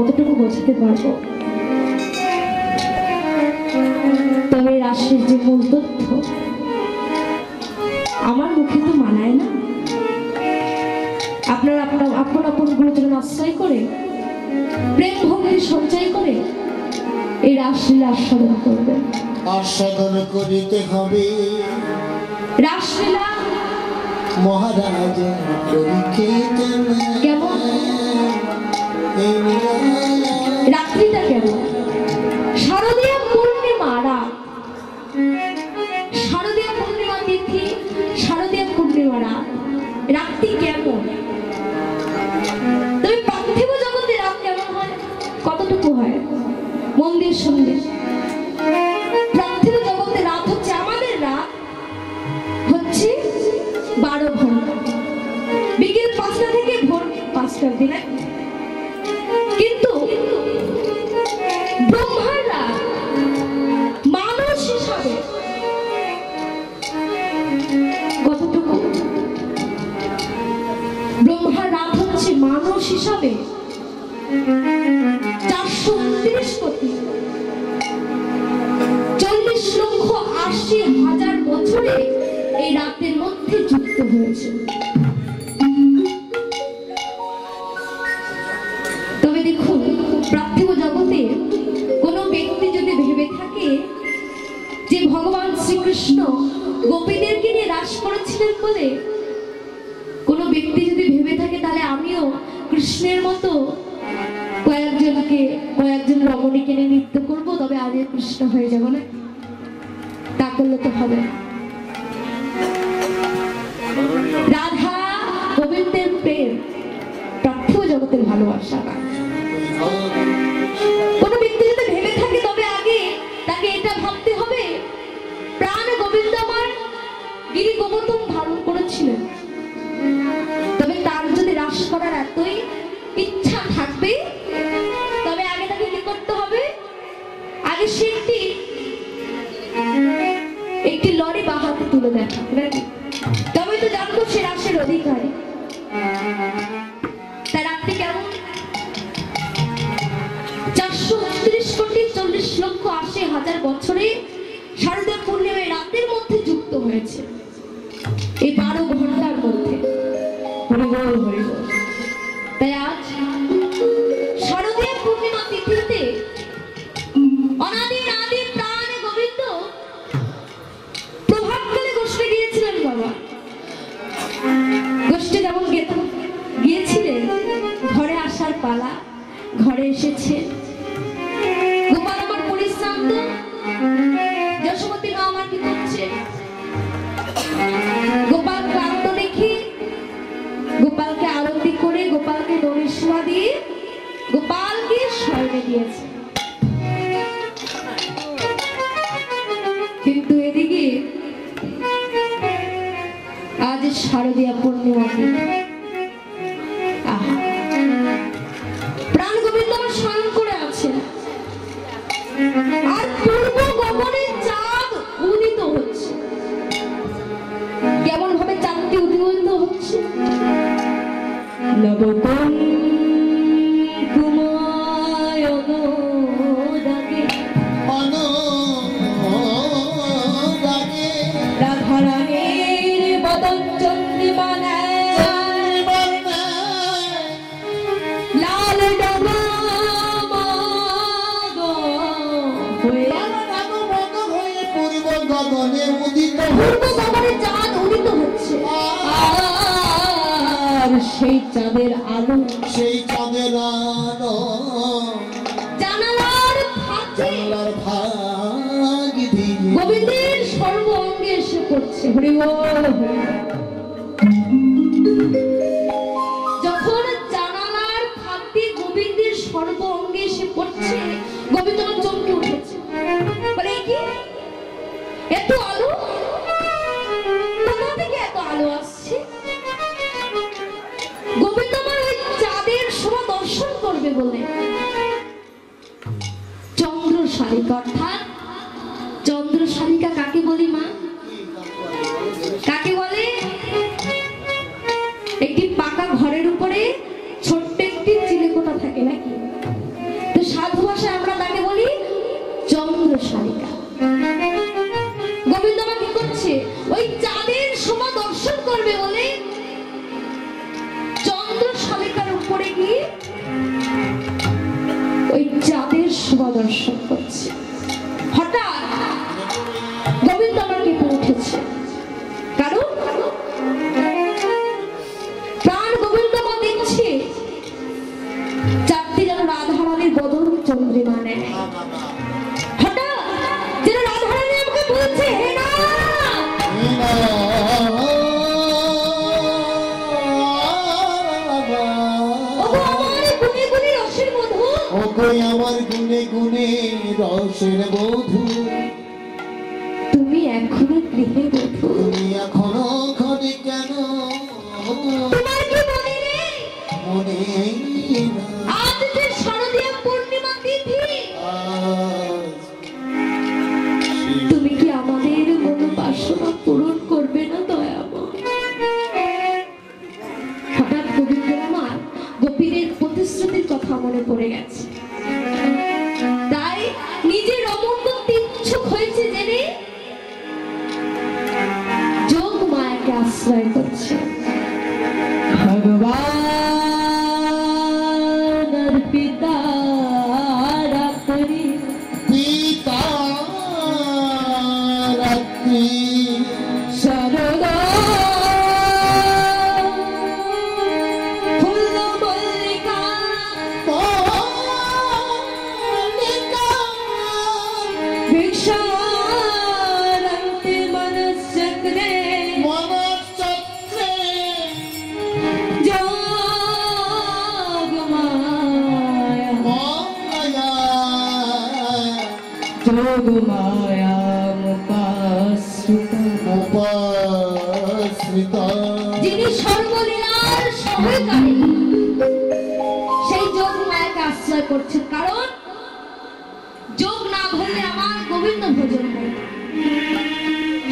কতটুকু বোঝাতে পারবো, তবে রাসের যে মূল তথ্য আমার মুখে তো মানায় না। আপনারা আপন আপন গুরুজন আশ্রয় করে প্রেম ভক্তি সঞ্চয় করে এই রাসলীলা আস্বাদন করবেন। আস্বাদন করিতে হবে রাসলীলা মহারাজ কেমন, রাত্রিটা কেমন, শারদীয় পূর্ণিমা রাত, শারদীয় পূর্ণিমা তিথি, শারদীয় পূর্ণিমা রাত, রাত্রি কেমন। তবে পার্থিব জগতে রাত কেমন হয়, কতটুকু হয় মন দিয়ে শুনবে। পার্থিব জগতে রাত হচ্ছে, আমাদের রাত হচ্ছে 12 ঘন্টা, বিকেল 5টা থেকে ভোর 5টা দিনে। কিন্তু ব্রহ্মার রাত মানুষ হিসাবে কতটুকু, ব্রহ্মার রাত হচ্ছে মানুষ হিসাবে 429 কোটি 40,80,000 বছরে এই রাতের মধ্যে যুক্ত হয়েছে। তবে দেখুন, পার্থিব জগতে কোনো ব্যক্তি যদি ভেবে থাকে যে ভগবান শ্রীকৃষ্ণ গোপীদেরকে নিয়ে রাস করেছিলেন বলে, কোনো ব্যক্তি যদি ভেবে থাকে তাহলে আমিও কৃষ্ণের মতো কয়েকজন রমণীকে নিয়ে নৃত্য করবো, তবে আগে কৃষ্ণ হয়ে যাবো না, তা করলে তো হবে না। রাধা গোবিন্দের প্রেম পার্থিব জগতের ভালোবাসা না। কোন ব্যক্তি যদি ভেবে থাকে তবে আগে তাকে এটা ভাবতে হবে, প্রাণ গোবিন্দ আমার গিরি গোবর্ধন ধারণ করেছিলেন, তবে তার যদি রাস করার এতই ইচ্ছা থাকবে তবে আগে তাকে কি করতে হবে, আগে সে একটি লরি বা হাতে তুলে দেন, তবে তো জানবো সে রাসের অধিকারী। তার রাত্রি কেমন, 429,40,80,000 বছরে শারদীয় পূর্ণিমায় রাতের মধ্যে যুক্ত হয়েছে, এই 12 ঘন্টার মধ্যে। তাই আজ শারদীয় পূর্ণিমা তিথিতে অনাদি আদি প্রাণ গোবিন্দ প্রভাতকালে গোষ্ঠে গিয়েছিলেন। বাবা গোষ্ঠে যেমন গিয়েছিলেন, ঘরে আসার পালা, ঘরে এসেছে। গোপাল আমার পরিশ্রান্ত, যশোমতী মা আমার কি করছে, গোপাল ক্লান্ত দেখি গোপালকে আরতি করে, গোপালকে দরিশমা দিয়ে গোপালকে শয়নে দিয়েছে। কিন্তু এদিকে আজ শারদীয়া পূর্ণিমা, প্রাণ গোবিন্দ আমার শয়ন করে আছে, আর পূর্ব গগনে চাঁদ উদিত হচ্ছে। কেমন ভাবে চাঁদটি উদিত হচ্ছে, সেই চাঁদের আলো, সেই চাঁদের আলো জানালার ফাঁক দিয়ে গোবিন্দের সর্ব অঙ্গে এসে পড়ছে। হরি বল। যখন জানালার ফাঁক দিয়ে গোবিন্দের সর্ব অঙ্গে এসে পড়ছে, গোবিন্দ চমকে উঠেছে, বলে কি এত আলো, কোথা থেকে এত আলো আসছে। গোবিন্দ আমার ওই চাঁদের শোভা দর্শন করবে বলে চন্দ্রশালিকা, অর্থাৎ চন্দ্রশালিকা কাকে বলি মা, কাকে বলে? একটি পাকা ঘরের উপরে ছোট্ট একটি চিলেকোঠা থাকে নাকি, শোভা দর্শন করছে। হঠাৎ গোবিন্দ আমার কেঁপে উঠেছে, কারণ প্রাণ গোবিন্দ মা দেখছে চারটি যেন রাধারানীর বদন চন্দ্রিমা নেয়। হঠাৎ যেন রাধারানী আমাকে বলছে, হে না আমার গুনে গুনে রসের বধূ, তুমি এখনো গৃহে বধূ, তুমি এখনো ঘরে কেন? তোমার কি মনে নেই মনে আজ যে শারদীয়া পূর্ণিমা তিথি, তুমি কি আমাদের মনোবাসনা পূরণ করবে না দয়াময়? হঠাৎ গোবিন্দের আমার গোপীদের প্রতিশ্রুতির কথা মনে পড়ে গেছে, তাই নিজে রমণ করতে ইচ্ছুক হয়েছে জেনে যোগ মায়াকে আশ্রয় করছে। ভগবান পিতা রাত্রি পিতা রাত্রি সরদা ফুল মল্লিকা ভিক্ষারন্তি মনশ্চক্রে মনশ্চক্রে যোগমায়া মায়া যোগমায়া মুপাশ্রিতা, উপাশ্রিতা, যিনি সর্বলীলার সহায়কারী সেই যোগ মায়াকে আশ্রয় করছেন, কারণ যোগ না ধরলে আমার গোবিন্দ ভোজন হয় না।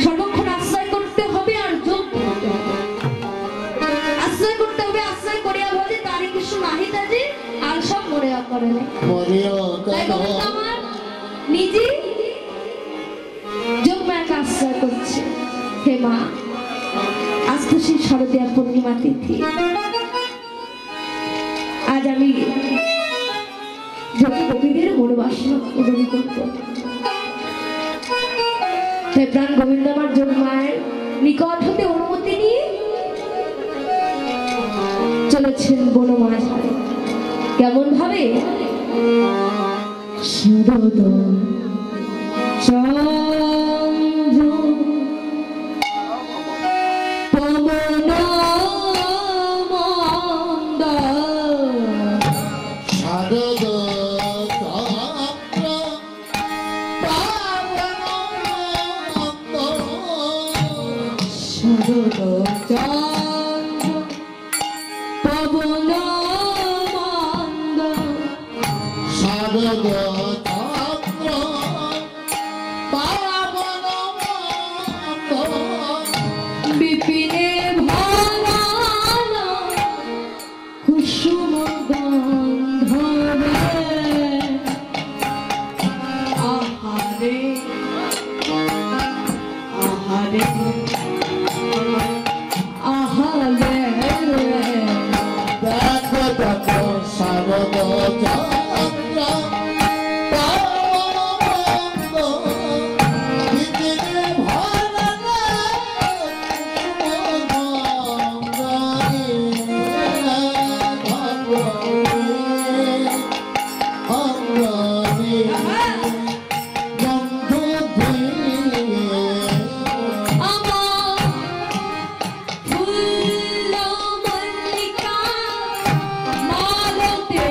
সর্বক্ষণ আশ্রয় করতে হবে আর যোগ ধরতে হবে, আশ্রয় করতে হবে। আশ্রয় করিয়া বলে তারই কিছু নাহি তাজি আর সব মরিয়া করে নেই। মরিয়া তাই গোবিন্দ আমার নিজে যোগ মায়াকে আশ্রয় করছে। হে মা, আজ তো সেই শারদীয়া পূর্ণিমা তিথি, আজ আমি যদি গোপীদের মনোবাসনা পূরণ করব, তাই প্রাণ গোবিন্দ আমার যোগ মায়ের নিকট হতে অনুমতি নিয়ে চলেছেন বনমাঝারে। কেমন ভাবে? শরদ চন্দ্র পবন মন্দা শারদ চন্দ্র পাবনন্দ, শরদ চন্দ্র পবন মন্দ শারদ চন্দ্র পাবনন্দ, বিপিনে ভরানো কুসুম গন্ধরে আহারে আহারে আহারে দেখো দেখো শারদ চন্দ্র পাবনন্দ, বিপিনে ভরানো আমার ফুল মল্লিকা মালতে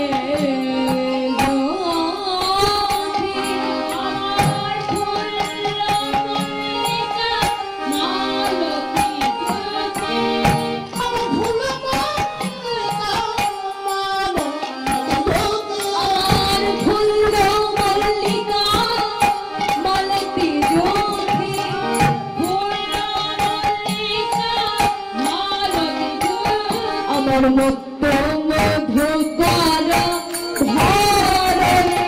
জ্যোতি, আমার ফুল মল্লিকা মালতে জ্যোতি, আমার ফুল মল্লিকা মালতে জ্যোতি, ফুল মল্লিকা মালতে জ্যোতি, আমার মুক্ত মধুকর ধরণী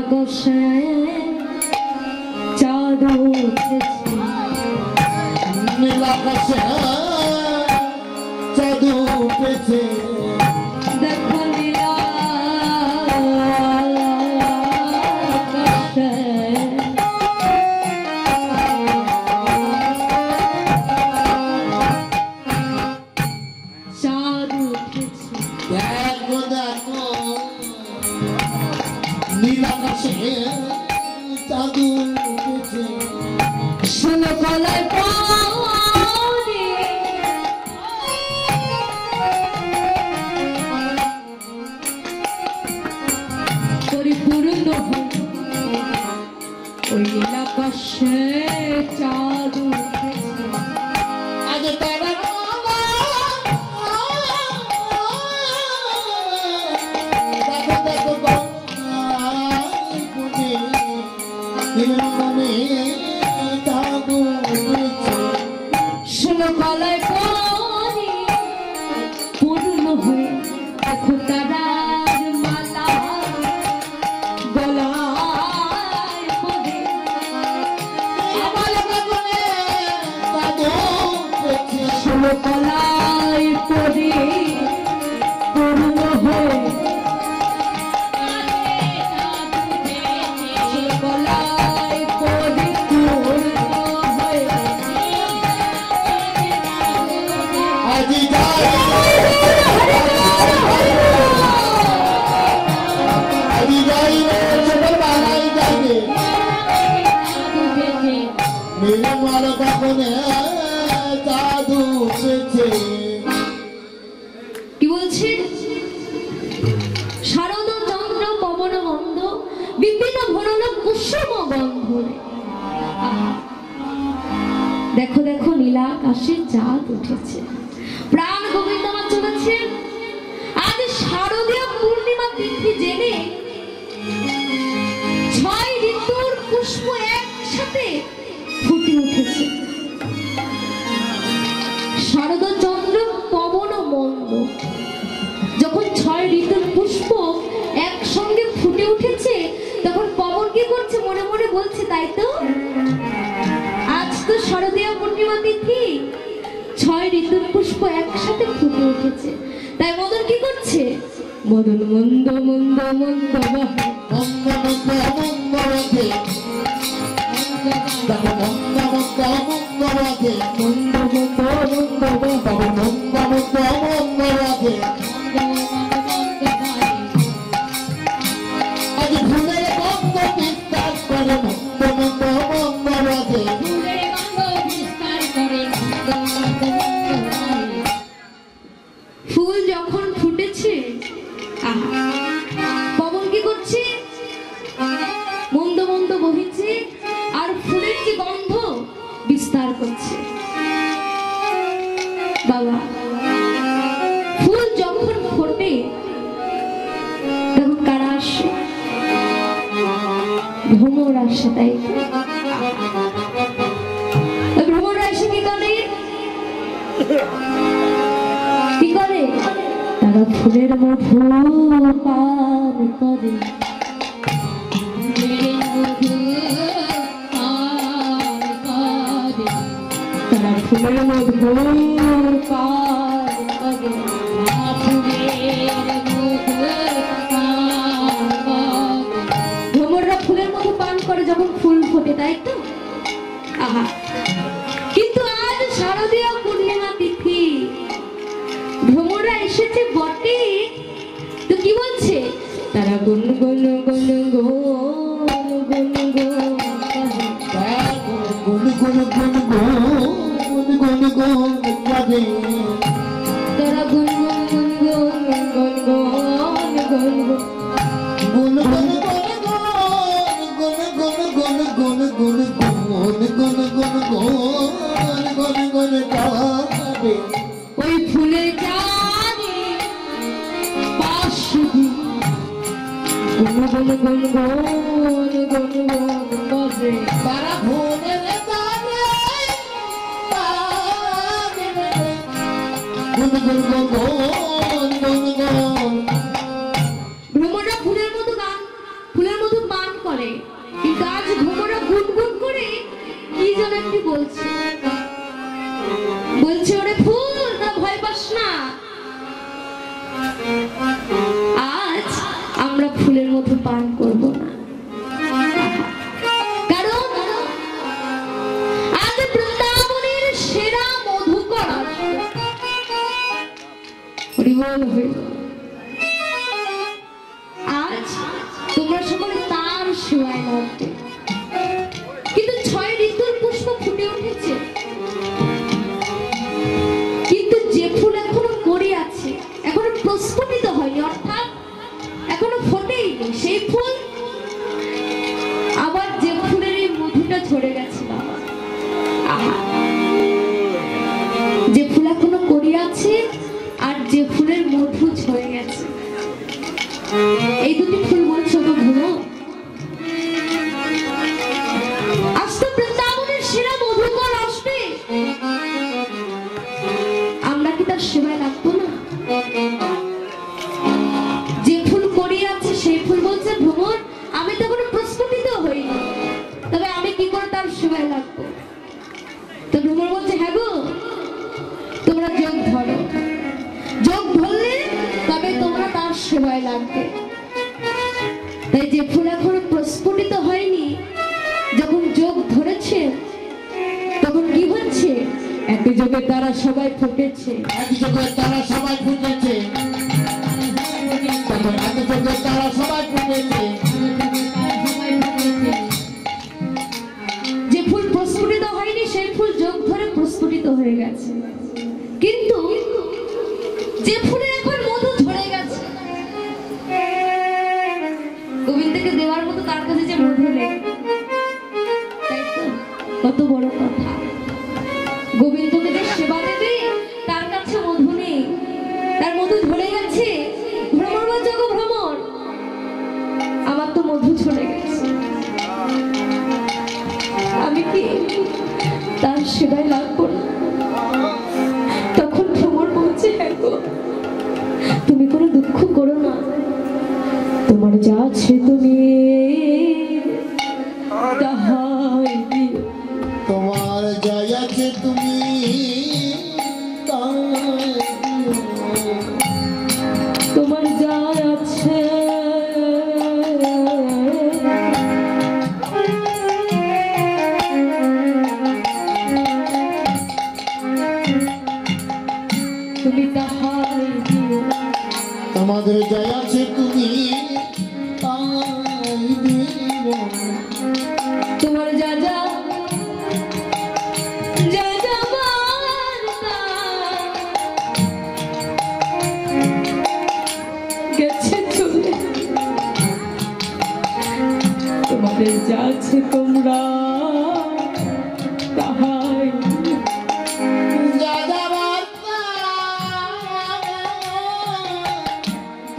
আকাশে চাঁদ উঠেছে নীল আকাশে চাঁদ উঠেছে দেখো নীলা আকাশে চাঁদ উঠেছে দেখো দেখো নীল আকাশে চাঁদ উঠেছে শোনো গলায় পানি পরিপূর্ণ ওই নীল আকাশে চাঁদ উঠেছে আগে তারা দেখো দেখো মনে চাঁদ উঠেছে শোনো গলায় পানি পূর্ণ হয়ে দেখো তারার মালা গলায় পড়ে আমার গগনে চাঁদ উঠেছে শোনো গলায় পড়ে পূর্ণ হয়ে শোনো গলায় পড়ে পূর্ণ হয়ে আজি যাই আজি যাই ছোট বানাই যাবে মেরে মার গগনে চাঁদ উঠেছে কি বলছি শারদ চন্দ্র পবন বন্ধ বিপিন ভরল কুসুম বন্ধনে দেখো দেখো নীলা আকাশে চাঁদ উঠেছে প্রাণ গোবিন্দ আমার চলেছে আজ শারদীয় পূর্ণিমা তিথি জেনে 6 ঋতুর পুষ্প একসাথে ফুটে উঠেছে শারদ চন্দ্র পবন মন্দ যখন 6 ঋতুর পুষ্প একসঙ্গে ফুটে উঠেছে তখন পবন কি করছে মনে মনে বলছে তাই তো আজ তো শারদীয় পূর্ণিমা তিথি 6 ঋতুর পুষ্প একসাথে ফুটে উঠেছে তাই মদন কি করছে মদন মন্দ মন্দ মন্দ বাহে মন্দ মন্দ মন্দ রাধে দেখো মন্দ মন্দ মন্দ রাধে মন্দ মন্দ মন্দ বাহে মন্দ মন্দ মন্দ রাধে আজ ফুলের গন্ধ বিস্তার করে মন্দ মন্দ মন্দ রাধে ফুল যখন ফুটেছে আহা, পবন কি করছে মন্দ মন্দ বহিছে আর ফুলের যে গন্ধ বিস্তার করছে বাবা ফুল যখন ফোটে তখন কারা আসে ভ্রমর আসে তাই তো? ওই ভ্রমর আসে কি করে কি করে তারা ফুলের মধু পান করে তারা ফুলের মধু পান করে ভ্রমররা ফুলের মধু পান করে যখন ফুল ফোটে তাই তো আহা কিন্তু আজ শারদীয় পূর্ণিমা তিথি ভ্রমরা এসেছে বটে তো কি বলছে তারা গুন গুন গুন গুন গুন গুন গুন গুন গুন গুন গুন গুন রাধে তারা গুন গুন গুন গুন গুন গুন গুন গুন গুন গুন গুন গুন গুন গুন গুন গুন গুন গুন রাধে ওই ফুলে জানি পাশুদি গুন গুন গুন গুন গুন গুন বাজে তারা ফুলের গানে গুন গুন গুন গুন গুন গুন ভ্রমণরা ফুলের মতো গান ফুলের মতো পান হরিবল হরিবল। আজ তোমরা সকলে তার সেবায় লাগবে, কিন্তু 6 ঋতুর পুষ্প ফুটে উঠেছে, কিন্তু যে ফুল এখনো পড়ে আছে, এখনো প্রস্ফুটিত হয়নি, অর্থাৎ এখনো ফোটেইনি, সেই ফুল আবার যে ফুলের এই মধুটা ঝরে গেছে বাবা। আহা, যে ফুল এখনো পড়ে আছে আর যে ফুলের মধু ঝরে গেছে, এই দুটি ফুল বলছো তো ভুলো। আজ তো বৃন্দাবনের সেরা মধুকর আসবে, আমরা কি তার সেবায় লাগবো না? যে ফুল পড়ে আছে সেই ফুল বলছে ভ্রমণ, আমি তো কোনো প্রস্ফুটিত হইনি, তবে আমি কি করে তার সেবায় লাগবো? তো ভ্রমণ বলছে হ্যাঁ গো, তোমরা যোগ ধরো, যোগ ধরলে তবে তোমরা তার সেবায় লাগবে। তাই যে ফুল এখনো প্রস্ফুটিত হয়নি, যখন যোগ ধরেছে তখন কি হচ্ছে? একই যোগে তারা সবাই ফুটেছে, একই যোগে তারা সবাই ফুটেছে, তখন একই যোগে তারা সবাই ফুটেছে। যে ফুল প্রস্ফুটিত হয়নি সেই ফুল যোগ ধরে প্রস্ফুটিত হয়ে গেছে, কিন্তু যে ফুলের এখন মধু ঝরে গেছে, গোবিন্দকে দেওয়ার মতো তার কাছে যে মধু নেই, তাই তো? কত বড় কথা, গোবিন্দকে যে সেবা দেবে তার কাছে মধু নেই, তার মধু ঝরে গেছে। ভ্রমণ বলছে গো ভ্রমণ, আমার তো মধু ঝরে গেছে, আমি কি তার সেবায় লাগবো না? তখন ভ্রমণ বলছে হ্যাঁ গো, তুমি কোনো দুঃখ করো না, তোমার যা আছে তুমি তাহাই দিও। তোমার যাই আছে তুমি তাই দিও। তোমার যা আছে তুমি তাহাই দিও। তোমাদের যাই আছে তুমি তাই দিও। তোমার যা যা যা যা বার্তা গেছে চলে, তোমাদের যা আছে তোমরা তাহাই যা যা বার্তা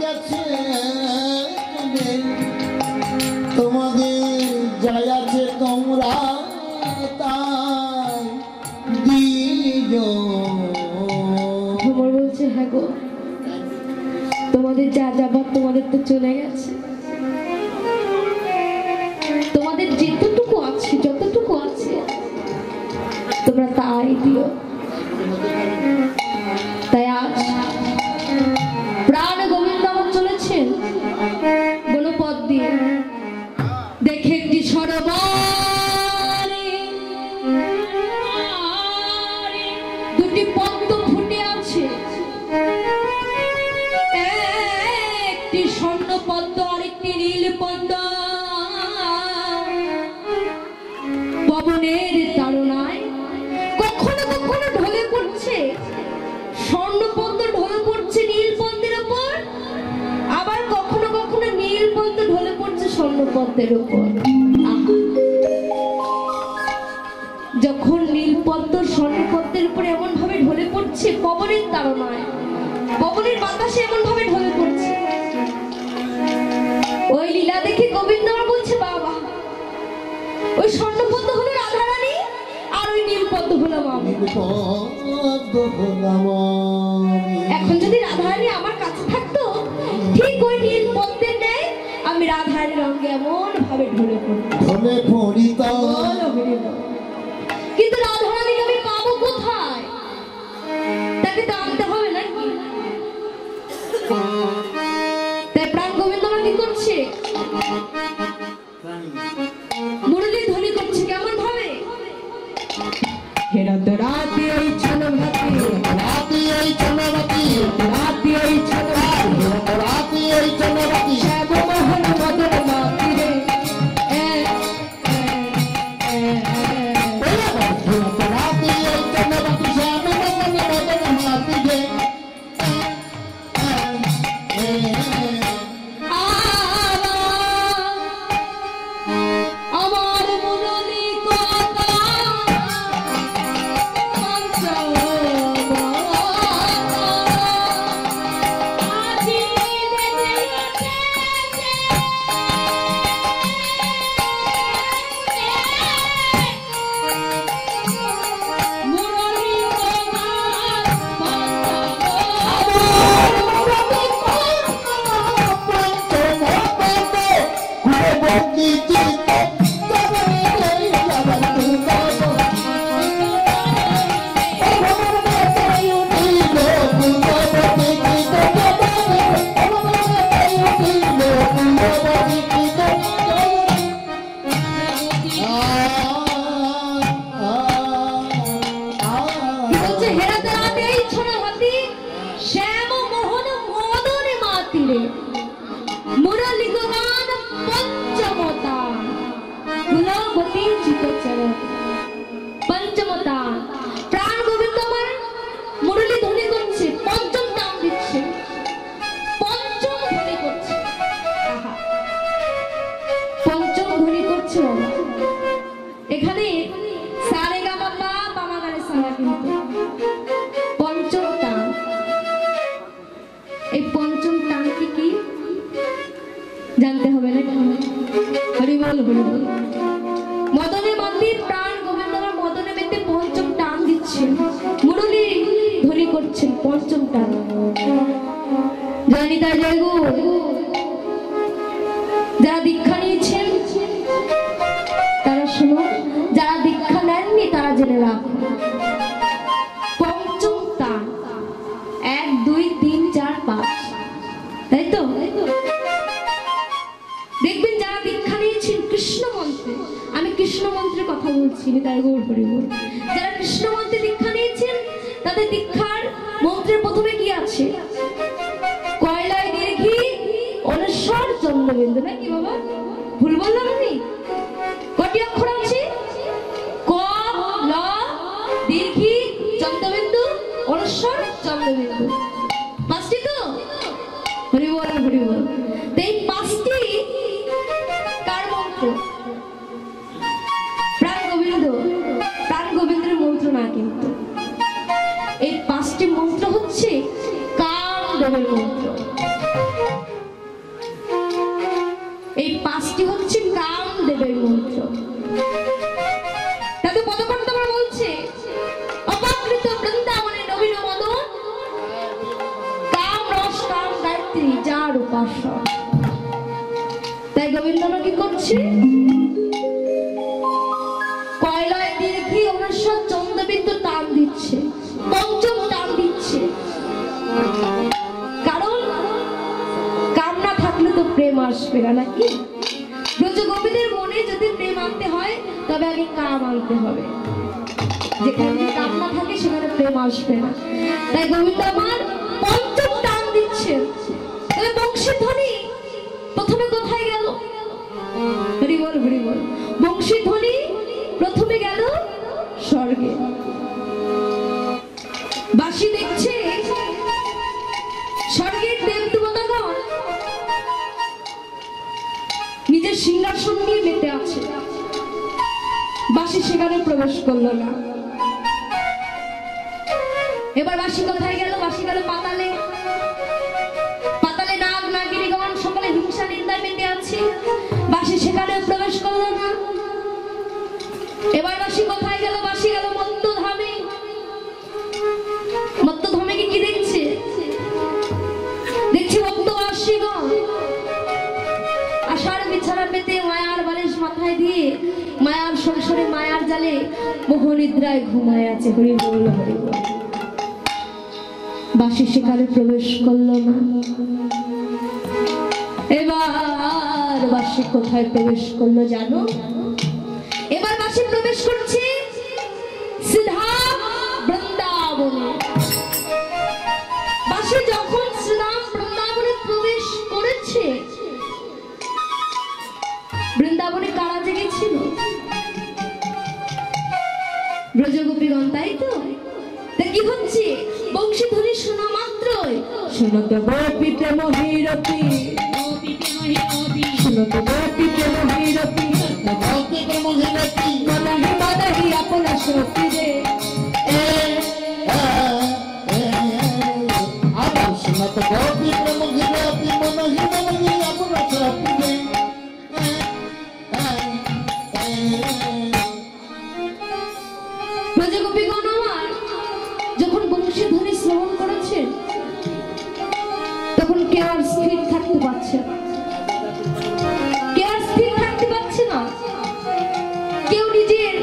গেছে চলে, তোমাদের যাই আছে তোমরা তাই দিও। তোমার বলছে হ্যাঁ গো, তোমাদের যা যাবার তোমাদের তো চলে গেছে, তোমাদের যেতটুকু আছে যতটুকু আছে তোমরা তাই দিও। তাই আজ প্রাণ গোবিন্দ আমার চলেছেন গণপদ দিয়ে, দেখে একটি সরোবরে দুটি পদ্ম ফুটে আছে, একটি স্বর্ণ পদ্ম আরেকটি নীল পদ্ম, পবনের তাড়নায় কখনো কখনো ঢলে পড়ছে, স্বর্ণ পদ্ম ঢলে পড়ছে নীল পদ্মের উপর, আবার কখনো কখনো নীল পদ্ম ঢলে পড়ছে স্বর্ণ পদ্মের উপর। যখন নীল পদ্ম স্বর্ণ পদ্মের উপর এমন ভাবে ঢলে পড়ছে পবনের তাড়নায়, পবনের বাতাসে এমন ভাবে ঢলে পড়ছে, ওই লীলা দেখে গোবিন্দ বলছে বাবা, ওই স্বর্ণ পদ্ম হলো রাধারানী আর ওই নীল পদ্ম হলো আমি। এখন যদি রাধারানী আমার কাছে থাকতো, ঠিক ওই নীল পদ্মের ন্যায় আমি রাধারানীর রঙে এমন ভাবে ঢলে পড়তাম, কিন্তু রাধারানীকে আমি পাবো কোথায়? তাকে তো আনতে হবে নাকি? তাই প্রাণ গোবিন্দ আমার কি করছে? মুরলী ধ্বনি করছে, কেমন ভাবে? রাতে ওই চলো ভাতি, রাতে ওই চলো ভাতি, রাতে ওই দিলে মুরলী গান পঞ্চমতা কুলবতী চিতচরণ পঞ্চমতা প্রাণ গোবিন্দ আমার মুরলী ধ্বনি করছে পঞ্চম নাম দিচ্ছে পঞ্চম ধ্বনি করছে পঞ্চম ধ্বনি করছে এখানে সারে গা মা পা মা গা রে সা কিন্তু পঞ্চম টান এই পঞ্চম টান কি জানতে হবে না হরি বল হরি বল মদনে মন্দির প্রাণ গোবিন্দ আমার মদনে মেতে পঞ্চম টান দিচ্ছেন মুরলী ধ্বনি করছেন পঞ্চম টান জানিতা জয় গো যারা দীক্ষা নিয়েছেন তারা শোনো যারা দীক্ষা নেননি তারা জেনে রাখো পঞ্চম টান 1 2 3 4 5 তাই তো দেখবেন যারা দীক্ষা নিয়েছেন কৃষ্ণ মন্ত্রে আমি কৃষ্ণ মন্ত্রের কথা বলছি তাই গৌর হরি বল যারা কৃষ্ণ মন্ত্রে দীক্ষা নিয়েছেন তাদের দীক্ষার মন্ত্রের প্রথমে কি আছে কয়লায় দীর্ঘি অনস্বর চন্দ্রবিন্দু নাকি বাবা ভুল বললাম আমি কটি অক্ষর আছে ক ল দীর্ঘি চন্দ্রবিন্দু অনস্বর চন্দ্রবিন্দু পাঁচটি তো হরি বল হরি বল এই পাঁচটি কার মন্ত্র প্রাণ গোবিন্দের মন্ত্র না কিন্তু এই পাঁচটি মন্ত্র হচ্ছে কামদেবের মন্ত্র এই পাঁচটি হচ্ছে কামদেবের মন্ত্র তাতে পদকণ্ঠ আমরা বলছে অপাকৃত বৃন্দাবনে নবীন মদন কাম রস কাম গায়ত্রী যার উপাসক তাই গোবিন্দ কি করছে কয়লায় দীর্ঘি অনস্বর চন্দ্রবিন্দু টান দিচ্ছে পঞ্চম টান দিচ্ছে কারণ কাম না থাকলে তো প্রেম আসবে না নাকি ব্রজ গোপীদের মনে যদি প্রেম আনতে হয় তবে আগে কাম আনতে হবে যেখানে কাম না থাকে সেখানে প্রেম আসবে না তাই গোবিন্দ আমার পঞ্চম টান দিচ্ছে তবে বংশী ধ্বনি প্রথমে কোথায় গেল হরি বল বংশী ধ্বনি প্রথমে গেল স্বর্গে বাঁশি দেখছে স্বর্গের দেব দেবতাগণ নিজের সিংহাসন নিয়ে মেতে আছে বাঁশি সেখানে প্রবেশ করলো না এবার বাঁশি কোথায় গেল বাঁশি গেল পাতালে পাতালে নাগ নাগিনীগণ সকলে হিংসা নিন্দায় মেতে আছে বাঁশি সেখানে প্রবেশ করলো না এবার বাঁশি কোথায় গেল বাঁশি গেল মত্তধামে মত্তধামে কি দেখছে দেখছি মত্তবাসীগণ আষাঢ় বিছানা পেতে মায়ার বালিশ মাথায় দিয়ে মায়ার সংসারে মায়ার জালে মোহনিদ্রায় ঘুমায় আছে হরি বল বাঁশি সেখানে প্রবেশ করলো না এবার বাঁশি কোথায় প্রবেশ করলো জানো এবার বাঁশি প্রবেশ করছে সিধা বৃন্দাবনে বাঁশি যখন শ্রীরাম বৃন্দাবনে প্রবেশ করেছে বৃন্দাবনে কারা জেগেছিল ব্রজগোপীগণ তাই তো কি হচ্ছে বংশী ধ্বনি শোনা মাত্রই শুনতে গোপী প্রেম হীরতি শুনতে গোপী প্রেম হীরতি মনহি মনহি আপনা শক্তি রে শুনতে গোপী প্রেম হীরতি মনহি মনহি আপনা শক্তি রে ব্রজগোপীগণ আমার যখন বংশী ধ্বনি শ্রবণ করেছেন তখন কেউ আর স্থির থাকতে পারছে না কেউ নিজের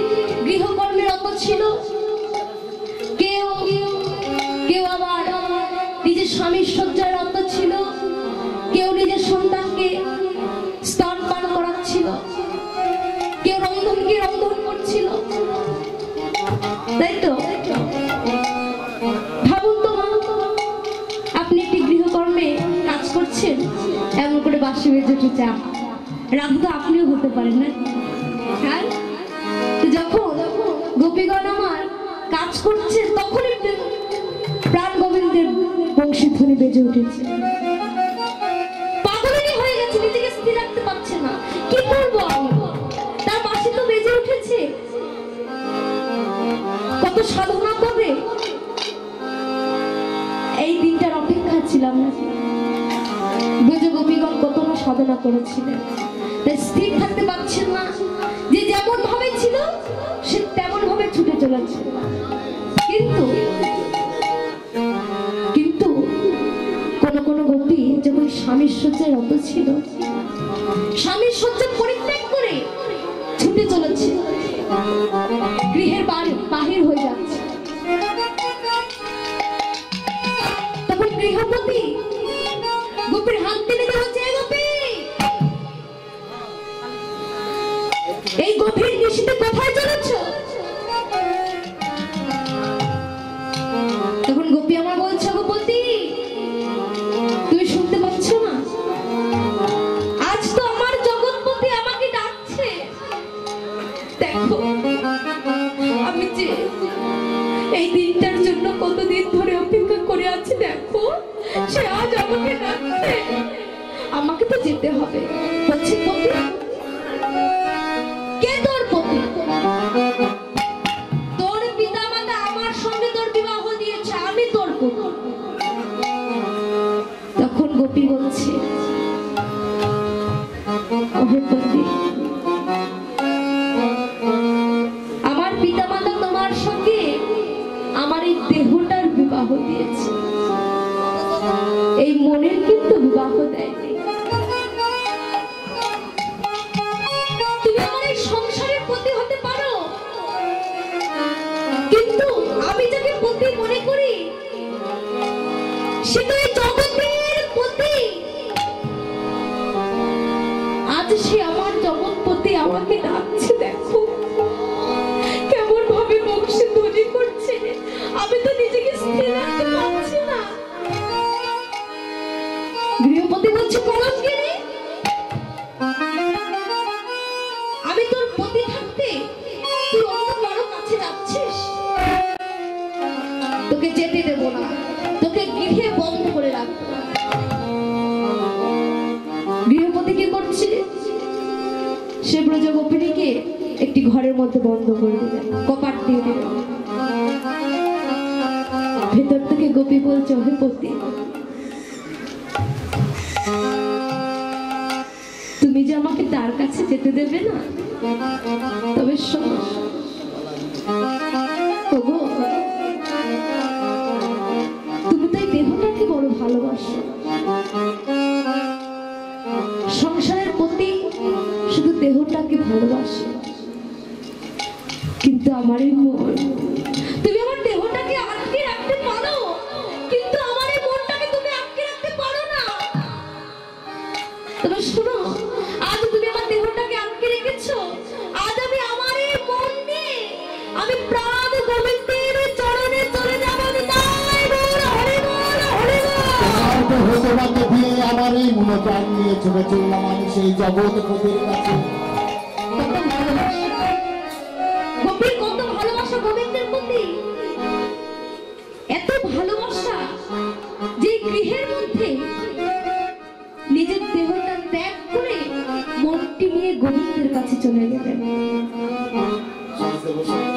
গৃহকর্মে রত ছিল কেউ আবার নিজের স্বামীর শয্যায় রত ছিল কেউ নিজের সন্তানকে স্তনপান করাচ্ছিল কেউ রন্ধন করছিল তাই তো ভাবুন তো আপনি একটি গৃহকর্মে কাজ করছেন করছেন এমন করে বাঁশি বেজে উঠেছে। রাধা তো আপনিও হতে পারেন না? হ্যাঁ, যখন গোপীগণ আমার কাজ করছে তখনই প্রাণ গোবিন্দের বংশীধ্বনি বেজে উঠেছে। পাগলিনী হয়ে গেছে, নিজেকে স্থির রাখতে পারছে না। কি করবো আমি? তার বাঁশি তো বেজে উঠেছে, কত সাধনা করে এই দিনটার অপেক্ষা ছিলাম। ব্রজ গোপীগণ কত না সাধনা করেছিলেন, তাই স্থির থাকতে পারছেন না। যে যেমন ভাবে ছিল সে তেমন ভাবে ছুটে চলেছে। কিন্তু কিন্তু কোন কোন গোপী যখন স্বামীর শয্যায় রত ছিল, স্বামীর শয্যা পরিত্যাগ করে ছুটে চলেছে, গৃহের বাহির হয়ে যাচ্ছে। তখন গৃহপতি গোপীর হাত টেনে ধরেছে, গোপী এই গভীর নিশীথে কোথায় চলেছ? তখন গোপী আমার বলছে, গোপতি তুমি শুনতে পাচ্ছ না? আজ তো আমার জগৎপতি আমাকে ডাকছে। দেখো আমি যে এই দিনটার জন্য কতদিন ধরে অপেক্ষা করে আছি, দেখো সে আজ আমাকে ডাকছে। আমাকে তো যেতে হবে। বলছি পতি, কে তোর পতি? তোর পিতা মাতা আমার সঙ্গে তোর বিবাহ দিয়েছে, আমি তোর পতি। তখন গোপী বলছে, ওহে পতি, আমার পিতা মাতা তোমার সঙ্গে আমার এই দেহটার বিবাহ দিয়েছে, এই মনের কিন্তু বিবাহ দেয়নি। তুমি আমার এই সংসারের পতি হতে পারো, কিন্তু আমি যাকে পতি মনে করি সে তো এই জগতের পতি। আজ সে আমার জগৎপতি আমাকে ডাকছে, দেখো কেমন ভাবে বংশে ধ্বনি করছে। আমি তো নিজেকে স্থির রাখতে পারছি না। গৃহপতি বলছে, কলঙ্কিনী, আমি তোর পতি থাকতে তুই অন্য কারো কাছে যাচ্ছিস? তোকে যেতে দেব না, তোকে গৃহে বন্ধ করে রাখবো। গৃহপতি কি করছে? সে ব্রজগোপিনীকে একটি ঘরের মধ্যে বন্ধ করে দিলেন, কপাট দিয়ে দিলেন। ভেতর থেকে গোপী বলছে, হে পতি, তুমি যে আমাকে তার কাছে যেতে দেবে না, তবে শোনো, ওগো তুমি তো এই দেহটাকে বড় ভালোবাসো। সংসারের প্রতি শুধু দেহটাকে ভালোবাসে, কিন্তু আমার এই মন, তুমি আমার দেহটাকে আটকে রাখতে পারো, কিন্তু আমার এই মনটাকে তুমি আটকে রাখতে পারো না। তবে শোনো, আজ তুমি আমার দেহটাকে আটকে রেখেছো, আজ আমি আমার এই মন নিয়ে আমি প্রাণ গোবিন্দের চরণে চলে যাব। তাই বল হরি বল, হরি বল। তোমাকে দিয়ে আমার এই মনোপ্রাণ নিয়ে ছুটে চললাম আমি সেই জগৎপতির কাছে। গোপীর কত ভালোবাসা গোবিন্দের প্রতি, এত ভালোবাসা যে গৃহের মধ্যে নিজের দেহটা ত্যাগ করে মনটি নিয়ে গোবিন্দের কাছে চলে গেলেন।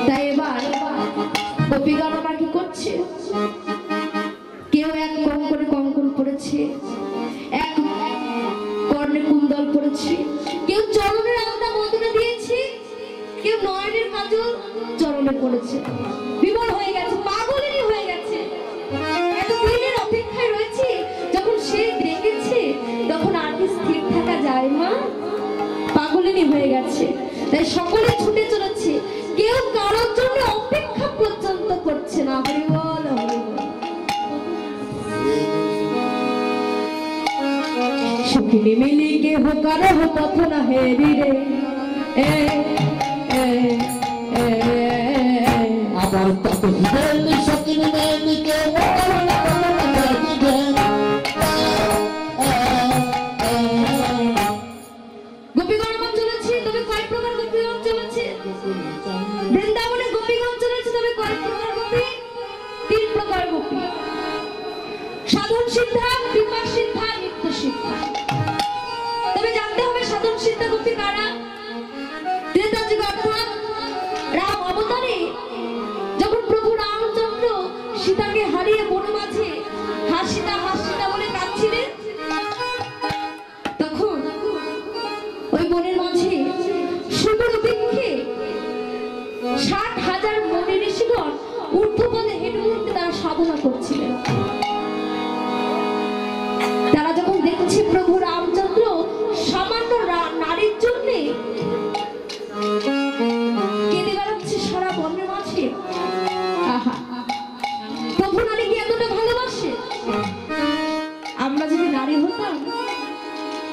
তাই এবার গোপীগণ আমার কি করছে? কেউ এক কঙ্কনে কঙ্কন পড়েছে, এক কর্ণে কুণ্ডল পড়েছে, কেউ চরণের আলতা বদলে দিয়েছে, কেউ নয়নের কাজল চরণে পড়েছে। বিমল হয়ে গেছে, পাগলিনী হয়ে গেছে। এতদিনের অপেক্ষায় রয়েছে, যখন সে দেখেছে তখন আর কি স্থির থাকা যায় মা? পাগলিনী হয়ে গেছে, তাই সকলে ছুটে চলেছে, কেউ কারোর জন্য অপেক্ষা পর্যন্ত করছে না। হরি বল, হরি বল। সখিনী মিলি কে হো কারো পথ না হেরি রে, আবার তত হিরেলি সকিনি মেলিকে বলছে প্রভু রামচন্দ্র সামান্য নারীর জন্য কেঁদে বেড়াচ্ছে সারা বনের মাঝে। আহা, প্রভু নারীকে এতটা ভালোবাসে। আমরা যদি নারী হতাম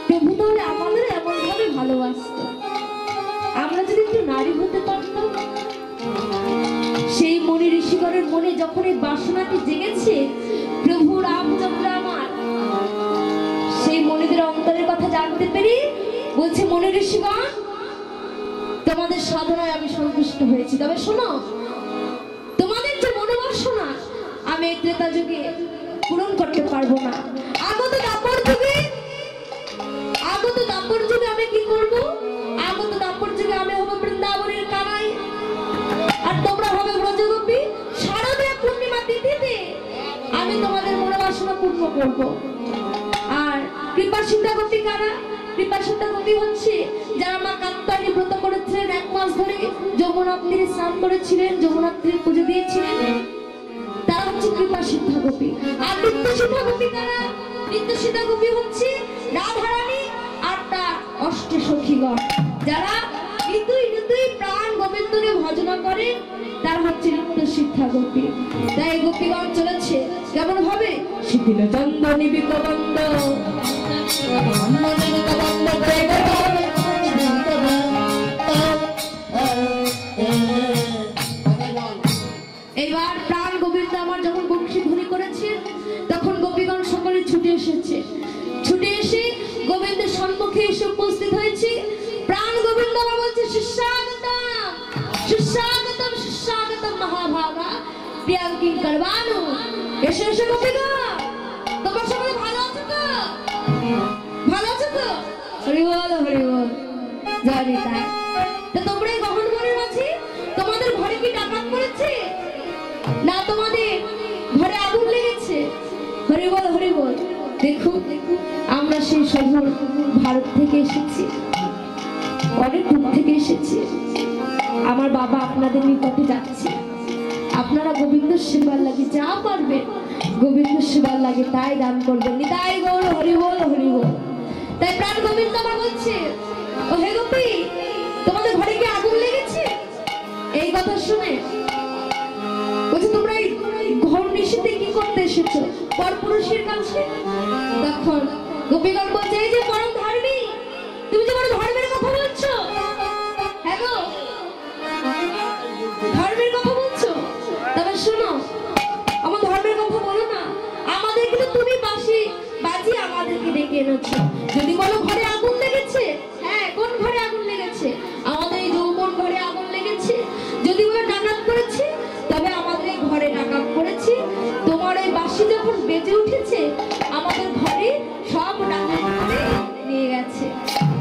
প্রভু তাহলে আমাদের এমন ভাবে ভালোবাসত। আমরা যদি একটু নারী হতে পারতাম। সেই মনি ঋষিগণের মনে যখন এই বাসনাটি জেগেছে প্রভু রামচন্দ্র আমার সেই মনিদের অন্তরের কথা জানতে পেরে বলছে, মনি ঋষিগণ তোমাদের সাধনায় আমি সন্তুষ্ট হয়েছি, তবে শোনো তোমাদের যে মনোবাসনা আমি ত্রেতা যুগে পূরণ করতে পারবো না। আগত দাপর যুগে আমি কি করব? আগত দাপর যুগে আমি হবো বৃন্দাবনের কানাই আর তোমরা হবে ব্রজগোপী। শারদীয় পূর্ণিমা তিথিতে আমি তোমাদের মনোবাসনা পূর্ণ করব। আর কৃপা সিদ্ধা গোপী কারা? কৃপা সিদ্ধা গোপী হচ্ছে যারা মা কাত্যায়নী ব্রত করেছিলেন, 1 মাস ধরে যমুনা তীরে স্নান করেছিলেন, যমুনা তীরে পুজো দিয়েছিলেন, তারা হচ্ছে কৃপা সিদ্ধা গোপী। আর নিত্য সিদ্ধা গোপী কারা? নিত্য সিদ্ধা গোপী হচ্ছে রাধারানী আর তার অষ্ট সখীগণ, যারা নিতুই প্রাণ গোবিন্দকে ভজনা করে, তার হচ্ছে নিত্য সিদ্ধা গোপী। তাই গোপীগণ চলেছে কেমন ভাবে? শিথিল চন্দনী বিকবন্দ এবার প্রাণ গোবিন্দ আমার যখন বংশী ধ্বনি করেছে তখন গোপীগণ সকলে ছুটে এসেছে। ছুটে এসে গোবিন্দের সম্মুখে এসে উপস্থিত হয়েছে। প্রাণ গোবিন্দ আমার বলছে, সুস্বাগতম সুস্বাগতম সুস্বাগতম মহাভাগা প্রিয়াঙ্কিং করবানো। এসে এসে গোপীগণ তোমার সকলে ভালো আছো তো? ভালো আছো তো? হরি বল হরি বল, জানি তাই। তো তোমরা এই গহন বনের মাঝে তোমাদের ঘরে কি ডাকাত পড়েছে না তোমাদের ঘরে আগুন লেগেছে? হরি বল হরি বল। দেখো আমরা সেই শহর ভারত থেকে এসেছি, অনেক দূর থেকে এসেছি। আমার বাবা আপনাদের নিকটে যাচ্ছে, আপনারা গোবিন্দ সেবার লাগে যা পারবেন গোবিন্দ সেবার লাগে তাই দান করবেন। তাই গৌর হরি বল হরি বল। তাই প্রাণ গোবিন্দ আমার বলছে, ও হে গোপী তোমাদের ঘরে কি আগুন লেগেছে? এই কথা শুনে বলছে, তোমরা এই ঘর নিশীথে কি করতে এসেছো? পরপুরুষের কাছে। তখন গোপীগণ বলছে, এই যে পরম ধার্মী, তুমি যে বড় ধর্মের কথা বলছো। হ্যাঁ গো, ধর্মের কথা বলছো? তবে শোনো, আমার ধর্মের কথা বলো না, আমাদের কিন্তু তুমি বাজি আমাদেরকে ডেকে এনেছো। যদি বলো ঘরে আগুন লেগেছে, হ্যাঁ কোন ঘরে আগুন লেগেছে? আমাদের এই যৌবন ঘরে আগুন লেগেছে। যদি বলো ডাকাত করেছে, তবে আমাদের এই ঘরে ডাকাত করেছে। তোমার এই বাঁশি যখন বেজে উঠেছে আমাদের ঘরে সব ডাকাত করে নিয়ে গেছে।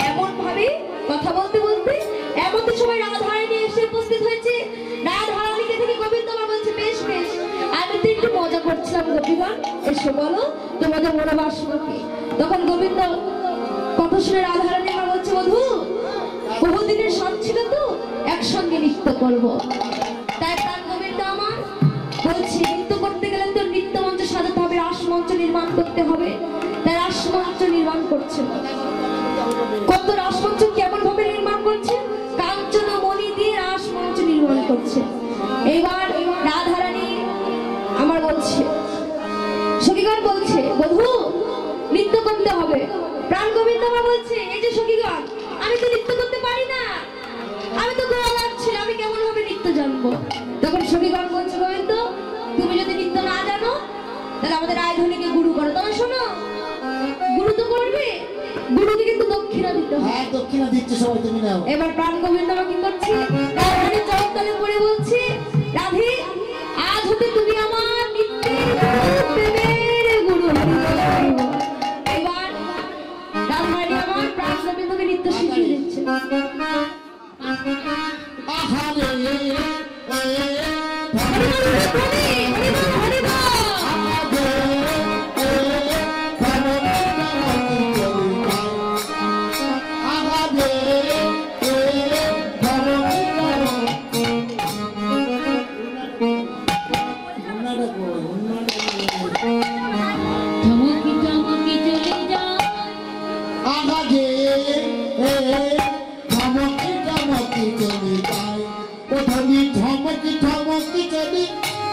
এমন ভাবে কথা বলতে বলতে এমন সময় রাধারানী এসে উপস্থিত হয়েছে। রাধারানীকে থেকে গোবিন্দ আমার বলছে, বেশ বেশ, আমি তো একটু মজা করছিলাম গোপীগণ, এসে বলো তোমাদের মনোবাসনা কি? তখন গোবিন্দ কথা শুনে রাধারানী আমার বলছে, বধূ বহুদিনের শখ ছিল তো একসঙ্গে নৃত্য করবো। তাই প্রাণ গোবিন্দ আমার বলছে, নৃত্য করতে গেলে তো নৃত্য মঞ্চ সাজাতে হবে, রাসমঞ্চ নির্মাণ করতে হবে। তাই রাসমঞ্চ নির্মাণ করছে। কত রাসমঞ্চ কেমন ভাবে নির্মাণ করছে? কাঞ্চন মণি দিয়ে রাসমঞ্চ নির্মাণ করছে। এইবার রাধারানী আমার বলছে, সখীগণ বলছে, বধূ নৃত্য করতে হবে। প্রাণ গোবিন্দ আমার বলছে, এই যে সখীগণ, আমি তো নৃত্য করতে পারি না, আমি তো গোয়া লাগছে, আমি কেমন ভাবে নৃত্য জানবো? তখন সখীগণ বলছে, গোবিন্দ তুমি যদি নৃত্য না জানো তাহলে আমাদের রায়ধনীকে গুরু করো। তবে শোনো, গুরু তো করবে, গুরুকে কিন্তু দক্ষিণা দিতে হবে। হ্যাঁ দক্ষিণা দিচ্ছে সবাই, তুমি নাও। এবার প্রাণ গোবিন্দ আমার কি করছে? রাধারানী চরণতলে পড়ে বলছে, রাধে আজ হতে তুমি আমার নিত্যের গুরু। এবার রাধারানী আমার প্রাণ গোবিন্দকে নৃত্য শিখিয়ে দিচ্ছে। বলি ঝমকি ঝমকি চলি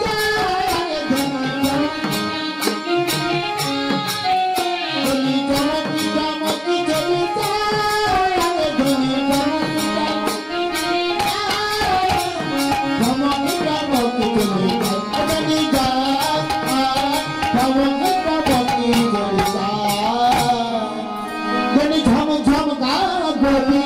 বলি ঝমকি ঝমকি চলি ঝমকি ঝমকি চলি বলি ঝমকি ঝমকি চলি বলি ঝম ঝম গা বলি